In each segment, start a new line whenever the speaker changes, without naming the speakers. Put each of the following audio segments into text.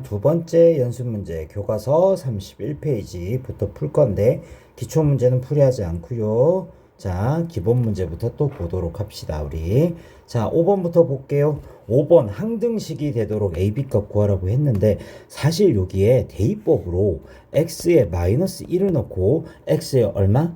다음 두 번째 연습 문제 교과서 31페이지부터 풀 건데 기초 문제는 풀이하지 않고요. 자, 기본 문제부터 또 보도록 합시다. 우리 자, 5번부터 볼게요. 5번 항등식이 되도록 AB값 구하라고 했는데 사실 여기에 대입법으로 x에 마이너스 1을 넣고 x에 얼마?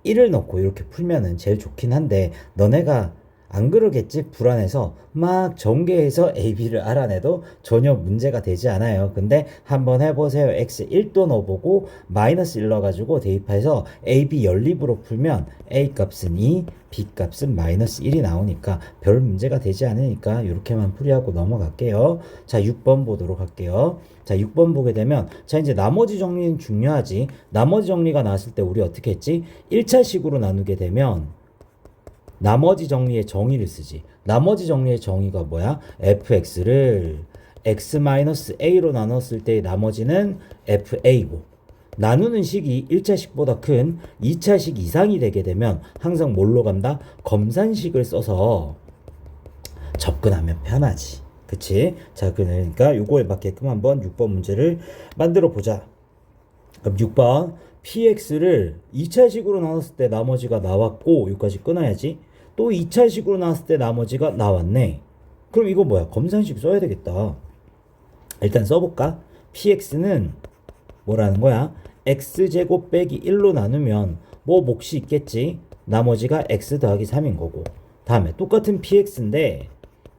1을 넣고 이렇게 풀면은 제일 좋긴 한데 너네가 안 그러겠지? 불안해서 막 전개해서 AB를 알아내도 전혀 문제가 되지 않아요. 근데 한번 해보세요. X 1도 넣어보고 마이너스 1 넣어가지고 대입해서 AB 연립으로 풀면 A 값은 2, B 값은 마이너스 1이 나오니까 별 문제가 되지 않으니까 이렇게만 풀이하고 넘어갈게요. 자, 6번 보도록 할게요. 자, 6번 보게 되면 자, 이제 나머지 정리는 중요하지. 나머지 정리가 나왔을 때 우리 어떻게 했지? 1차식으로 나누게 되면 나머지 정리의 정의를 쓰지. 나머지 정리의 정의가 뭐야? fx를 x-a로 나눴을 때 나머지는 fa고 나누는 식이 1차식보다 큰 2차식 이상이 되게 되면 항상 뭘로 간다? 검산식을 써서 접근하면 편하지. 그치? 자, 그러니까 요거에 맞게끔 한번 6번 문제를 만들어 보자. 그럼 6번 px를 2차식으로 나눴을 때 나머지가 나왔고 여기까지 끊어야지. 또 2차식으로 나왔을 때 나머지가 나왔네. 그럼 이거 뭐야? 검산식 써야 되겠다. 일단 써볼까? px는 뭐라는 거야? x제곱 빼기 1로 나누면 뭐 몫이 있겠지? 나머지가 x 더하기 3인 거고 다음에 똑같은 px인데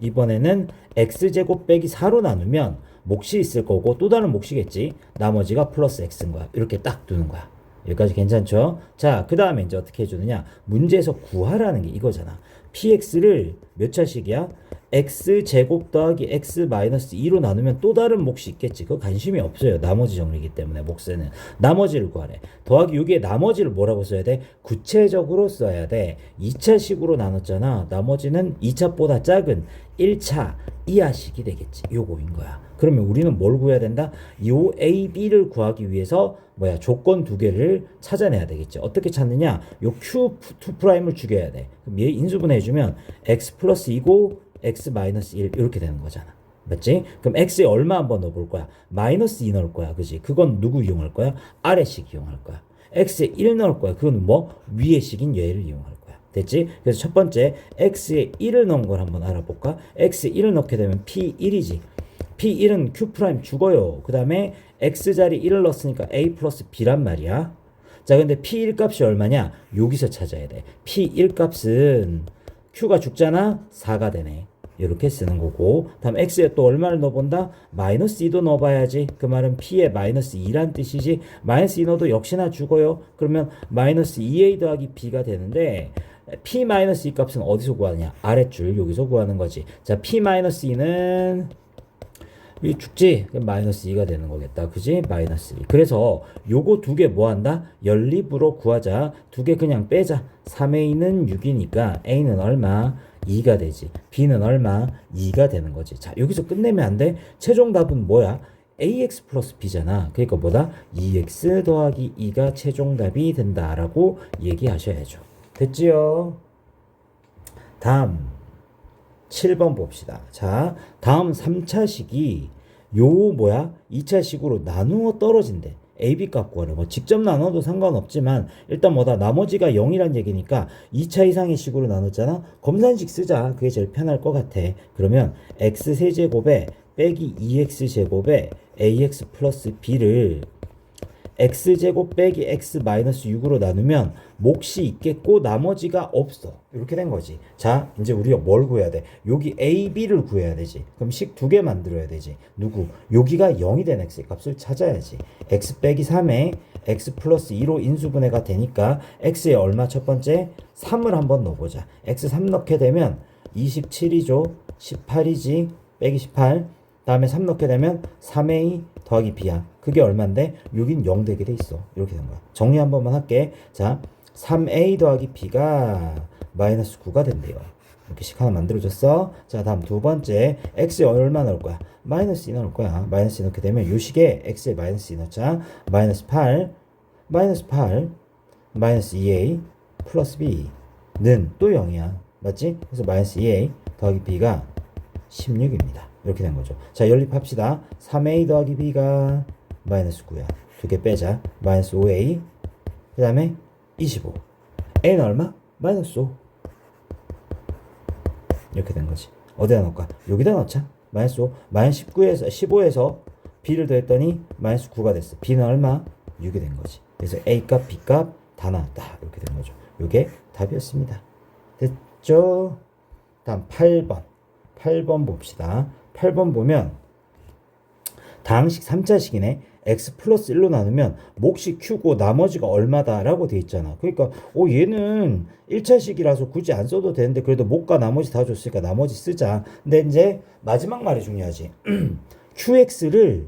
이번에는 x제곱 빼기 4로 나누면 몫이 있을 거고 또 다른 몫이겠지? 나머지가 플러스 x인 거야. 이렇게 딱 두는 거야. 여기까지 괜찮죠? 자, 그 다음에 이제 어떻게 해주느냐? 문제에서 구하라는 게 이거잖아. px를 몇 차식이야? x제곱 더하기 x 마이너스 2로 나누면 또 다른 몫이 있겠지. 그거 관심이 없어요. 나머지 정리이기 때문에 몫에는. 나머지를 구하래. 더하기 여기에 나머지를 뭐라고 써야 돼? 구체적으로 써야 돼. 2차식으로 나눴잖아. 나머지는 2차보다 작은 1차 이하식이 되겠지. 요거인 거야. 그러면 우리는 뭘 구해야 된다? 요 A, B를 구하기 위해서 뭐야? 조건 두 개를 찾아내야 되겠지. 어떻게 찾느냐? 요 Q2'을 죽여야 돼. 그럼 얘 인수분해 해주면 X 플러스 2고 X 마이너스 1 이렇게 되는 거잖아. 맞지? 그럼 X에 얼마 한번 넣어볼 거야? 마이너스 2 넣을 거야. 그지? 그건 누구 이용할 거야? 아래식 이용할 거야. X에 1 넣을 거야. 그건 뭐? 위에식인 얘를 이용할 거야. 됐지? 그래서 첫 번째 x에 1을 넣은 걸 한번 알아볼까? x에 1을 넣게 되면 p1이지. p1은 q' 죽어요. 그 다음에 x자리 1을 넣었으니까 a 플러스 b란 말이야. 자, 근데 p1 값이 얼마냐? 여기서 찾아야 돼. p1 값은 q가 죽잖아? 4가 되네. 이렇게 쓰는 거고 다음 x에 또 얼마를 넣어본다? 마이너스 2도 넣어봐야지. 그 말은 p에 마이너스 2란 뜻이지. 마이너스 2 넣어도 역시나 죽어요. 그러면 마이너스 2a 더하기 b가 되는데 p 마이너스 2 값은 어디서 구하느냐? 아랫줄 여기서 구하는 거지. 자, p 마이너스 2는 이 죽지? 그럼 마이너스 2가 되는 거겠다. 그지? 마이너스 2. 그래서 요거 두 개 뭐 한다? 연립으로 구하자. 두 개 그냥 빼자. 3a는 6이니까 a는 얼마? 2가 되지. b는 얼마? 2가 되는 거지. 자, 여기서 끝내면 안 돼. 최종 답은 뭐야? ax 플러스 b잖아. 그러니까 뭐다? 2x 더하기 2가 최종 답이 된다라고 얘기하셔야죠. 됐지요? 다음 7번 봅시다. 자, 다음 3차식이 요 뭐야? 2차식으로 나누어 떨어진대. AB 값 구하래. 뭐 직접 나눠도 상관없지만 일단 뭐다? 나머지가 0이란 얘기니까 2차 이상의 식으로 나눴잖아. 검산식 쓰자. 그게 제일 편할 것 같아. 그러면 x세제곱에 빼기 2x제곱에 ax 플러스 b를 x제곱 빼기 x 마이너스 6으로 나누면 몫이 있겠고 나머지가 없어. 이렇게 된 거지. 자, 이제 우리가 뭘 구해야 돼? 여기 a, b를 구해야 되지. 그럼 식 두 개 만들어야 되지. 누구? 여기가 0이 된 x의 값을 찾아야지. x 빼기 3에 x 플러스 2로 인수분해가 되니까 x에 얼마 첫 번째? 3을 한번 넣어보자. x 3 넣게 되면 27이죠. 18이지. 빼기 18. 다음에 3 넣게 되면 3a 더하기 b야. 그게 얼만데? 여긴 0 되게 돼 있어. 이렇게 된 거야. 정리 한 번만 할게. 자, 3a 더하기 b가 마이너스 9가 된대요. 이렇게 식 하나 만들어줬어. 자, 다음 두 번째 x에 얼마 넣을 거야? 마이너스 2 넣을 거야. 마이너스 2 넣게 되면 요 식에 x에 마이너스 2 넣자. 마이너스 8 마이너스 8 마이너스 2a 플러스 b는 또 0이야. 맞지? 그래서 마이너스 2a 더하기 b가 16입니다. 이렇게 된 거죠. 자, 연립합시다. 3a 더하기 b가 마이너스 9야. 두 개 빼자. 마이너스 5a. 그 다음에 25. a는 얼마? 마이너스 5. 이렇게 된 거지. 어디다 넣을까? 여기다 넣자. 마이너스 5. 마이너스 15에서 b를 더했더니 마이너스 9가 됐어. b는 얼마? 6이 된 거지. 그래서 a 값, b 값 다 나왔다. 이렇게 된 거죠. 이게 답이었습니다. 됐죠? 다음 8번. 8번 봅시다. 8번 보면 다항식 3차식이네. x 플러스 1로 나누면 몫이 q고 나머지가 얼마다 라고 돼 있잖아. 그러니까 얘는 1차식이라서 굳이 안 써도 되는데 그래도 몫과 나머지 다 줬으니까 나머지 쓰자. 근데 이제 마지막 말이 중요하지. qx를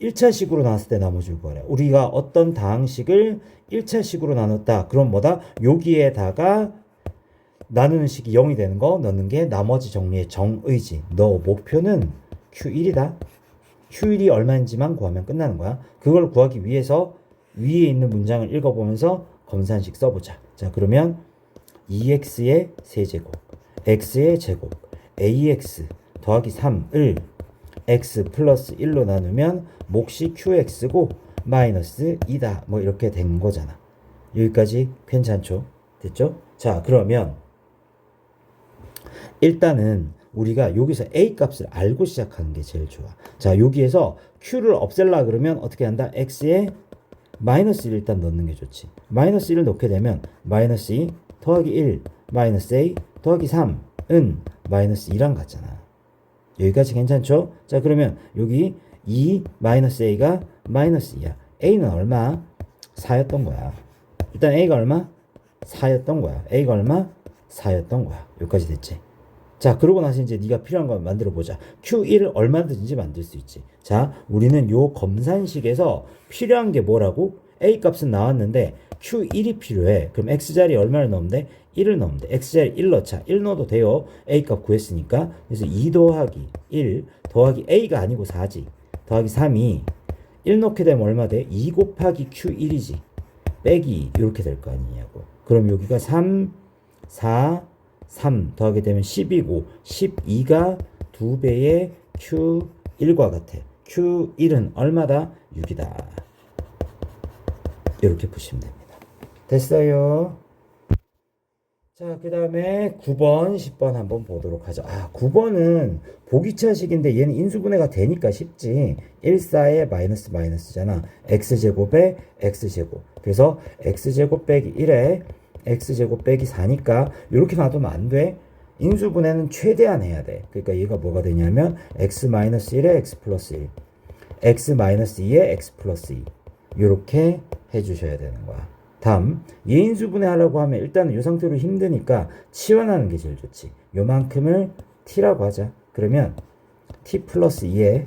1차식으로 나눴을 때 나머지를 구하래. 우리가 어떤 다항식을 1차식으로 나눴다. 그럼 뭐다? 여기에다가 나누는 식이 0이 되는 거 넣는 게 나머지 정리의 정의지. 너 목표는 Q1이다. Q1이 얼마인지만 구하면 끝나는 거야. 그걸 구하기 위해서 위에 있는 문장을 읽어보면서 검산식 써보자. 자, 그러면 2x의 세제곱, x의 제곱, ax 더하기 3을 x 플러스 1로 나누면 몫이 qx고 마이너스 2다. 뭐 이렇게 된 거잖아. 여기까지 괜찮죠? 됐죠? 자, 그러면 일단은 우리가 여기서 a 값을 알고 시작하는 게 제일 좋아. 자, 여기에서 q를 없앨라 그러면 어떻게 한다? x에 마이너스 1 일단 넣는 게 좋지. 마이너스 1을 넣게 되면 마이너스 2 더하기 1 마이너스 a 더하기 3은 마이너스 2랑 같잖아. 여기까지 괜찮죠? 자, 그러면 여기 2 마이너스 a가 마이너스 2야. a는 얼마? 4였던 거야. 일단 a가 얼마? 4였던 거야. a가 얼마? 4였던 거야. 여기까지 됐지? 자, 그러고 나서 이제 네가 필요한 거 만들어 보자. Q1을 얼마든지 만들 수 있지. 자, 우리는 요 검산식에서 필요한 게 뭐라고? A 값은 나왔는데 Q1이 필요해. 그럼 X자리에 얼마를 넣으면 돼? 1을 넣으면 돼. X자리에 1 넣자. 1 넣어도 돼요. A 값 구했으니까. 그래서 2 더하기 1 더하기 A가 아니고 4지. 더하기 3이 1 넣게 되면 얼마 돼? 2 곱하기 Q1이지. 빼기 이렇게 될 거 아니냐고. 그럼 여기가 3, 4, 3 더하게 되면 10이고 12가 2배의 Q1과 같아. Q1은 얼마다? 6이다. 이렇게 보시면 됩니다. 됐어요. 자, 그 다음에 9번, 10번 한번 보도록 하죠. 9번은 보기차식인데 얘는 인수분해가 되니까 쉽지. 1, 4에 마이너스 마이너스잖아. x제곱에 x제곱. 그래서 x제곱 빼기 1에 x제곱 빼기 4니까 이렇게 놔두면 안 돼. 인수분해는 최대한 해야 돼. 그러니까 얘가 뭐가 되냐면 x-1에 x 플러스 1 x-2에 x 플러스 2 이렇게 해주셔야 되는 거야. 다음 예인수분해 하려고 하면 일단은 이 상태로 힘드니까 치환하는 게 제일 좋지. 요만큼을 t라고 하자. 그러면 t 플러스 2에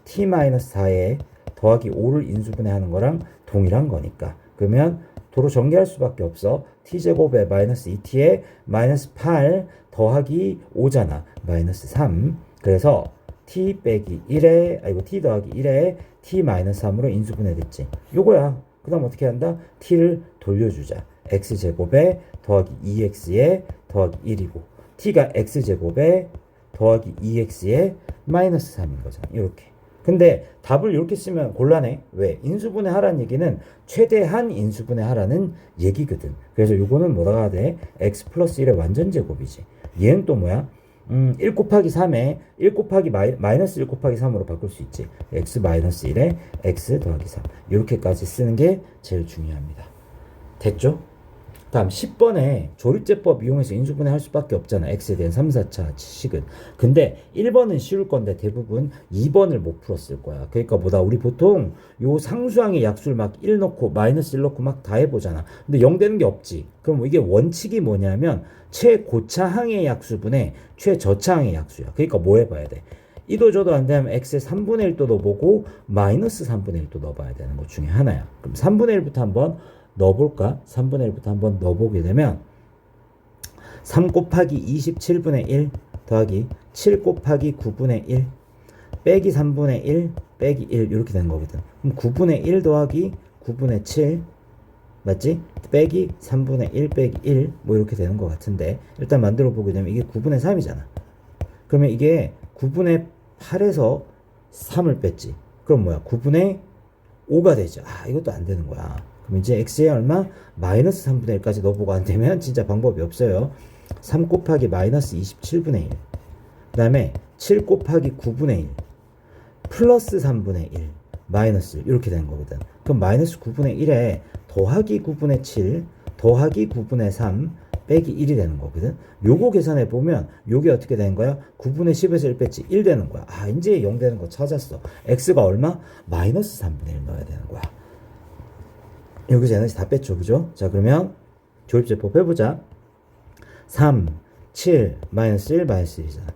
t 마이너스 4에 더하기 5를 인수분해 하는 거랑 동일한 거니까. 그러면 도로 전개할 수밖에 없어. t제곱에 마이너스 2t에 마이너스 8 더하기 5잖아. 마이너스 3. 그래서 t 빼기 1에 t 더하기 1에 t 마이너스 3으로 인수분해 됐지. 요거야. 그 다음 어떻게 한다? t를 돌려주자. x제곱에 더하기 2x에 더하기 1이고 t가 x제곱에 더하기 2x에 마이너스 3인 거잖아. 이렇게. 근데 답을 이렇게 쓰면 곤란해. 왜? 인수분해 하라는 얘기는 최대한 인수분해 하라는 얘기거든. 그래서 요거는 뭐라고 돼? x 플러스 1의 완전 제곱이지. 얘는 또 뭐야? 1 곱하기 3에 1 곱하기 마이너스 1 곱하기 3으로 바꿀 수 있지. x 마이너스 1에 x 더하기 3. 이렇게까지 쓰는 게 제일 중요합니다. 됐죠? 다음 10번에 조립제법 이용해서 인수분해 할 수밖에 없잖아. x에 대한 3, 4차 식은. 근데 1번은 쉬울 건데 대부분 2번을 못 풀었을 거야. 그러니까 뭐다? 우리 보통 요 상수항의 약수를 막 1 넣고 마이너스 1 넣고 막 다 해보잖아. 근데 0 되는 게 없지. 그럼 이게 원칙이 뭐냐면 최고차항의 약수분의 최저차항의 약수야. 그러니까 뭐 해봐야 돼? 이도 저도 안 되면 x의 3분의 1도 넣어보고 마이너스 3분의 1도 넣어봐야 되는 것 중에 하나야. 그럼 3분의 1부터 한번 넣어볼까? 3분의 1부터 한번 넣어보게 되면 3 곱하기 27분의 1 더하기 7 곱하기 9분의 1 빼기 3분의 1 빼기 1 이렇게 되는 거거든. 그럼 9분의 1 더하기 9분의 7 맞지? 빼기 3분의 1 빼기 1 뭐 이렇게 되는 것 같은데 일단 만들어 보게 되면 이게 9분의 3이잖아. 그러면 이게 9분의 8에서 3을 뺐지. 그럼 뭐야? 9분의 5가 되죠. 아, 이것도 안 되는 거야. 그럼 이제 x에 얼마? 마이너스 3분의 1까지 넣어보고 안 되면 진짜 방법이 없어요. 3 곱하기 마이너스 27분의 1. 그 다음에 7 곱하기 9분의 1. 플러스 3분의 1. 마이너스 이렇게 되는 거거든. 그럼 마이너스 9분의 1에 더하기 9분의 7 더하기 9분의 3 빼기 1이 되는 거거든. 요거 계산해 보면 요게 어떻게 되는 거야? 9분의 10에서 1 뺐지 1 되는 거야. 아, 이제 0 되는 거 찾았어. x가 얼마? 마이너스 3분의 1 넣어야 되는 거야. 여기서 에너지 다 뺐죠, 그죠? 자, 그러면 조립제법 해보자. 3, 7, 마이너스 1, 마이너스 1이잖아.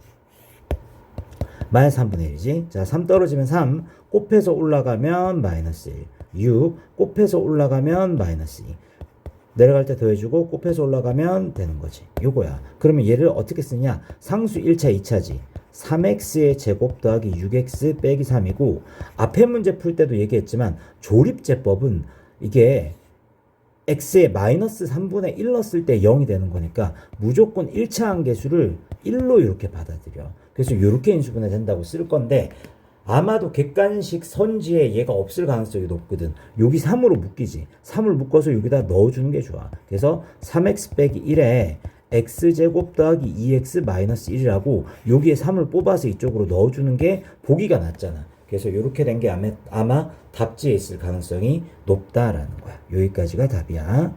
마이너스 3분의 1이지. 자, 3 떨어지면 3, 곱해서 올라가면 마이너스 1. 6, 곱해서 올라가면 마이너스 2. 내려갈 때 더해주고 곱해서 올라가면 되는 거지. 요거야. 그러면 얘를 어떻게 쓰냐? 상수 1차, 2차지. 3x의 제곱 더하기 6x 빼기 3이고, 앞에 문제 풀 때도 얘기했지만 조립제법은 이게 x에 마이너스 3분의 1 넣었을 때 0이 되는 거니까 무조건 1차 함계수를 1로 이렇게 받아들여. 그래서 이렇게 인수분해 된다고 쓸 건데, 아마도 객관식 선지에 얘가 없을 가능성이 높거든. 여기 3으로 묶이지. 3을 묶어서 여기다 넣어주는 게 좋아. 그래서 3x 빼기 1에 x제곱 더하기 2x 마이너스 1이라고 여기에 3을 뽑아서 이쪽으로 넣어주는 게 보기가 낫잖아. 그래서 이렇게 된 게 아마 답지에 있을 가능성이 높다라는 거야. 여기까지가 답이야.